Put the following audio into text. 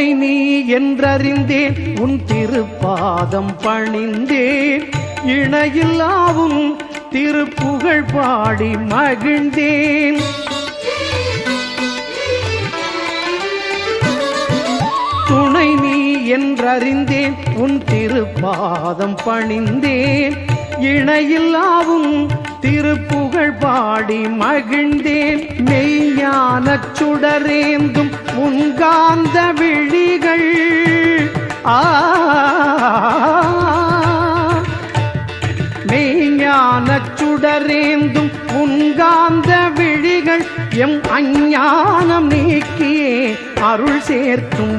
துணை நீ என்றறிந்தேன் உன் திருப்பாதம் பணிந்தேன் இணையில்லாவும் திருப்புகழ் பாடி மகிழ்ந்தேன் துணை நீ என்றறிந்தேன் உன் திருப்பாதம் பணிந்தேன் இணையில்லாவும் திருப்புகழ் பாடி மகிழ்ந்தேன் மெய்ஞானச் சுடரேந்தும் உன்காந்த விழிகள் மெய்ஞானச் சுடரேந்தும் உன்காந்த விழிகள் எம் அஞ்ஞானம் நீக்கியே அருள் சேர்க்கும்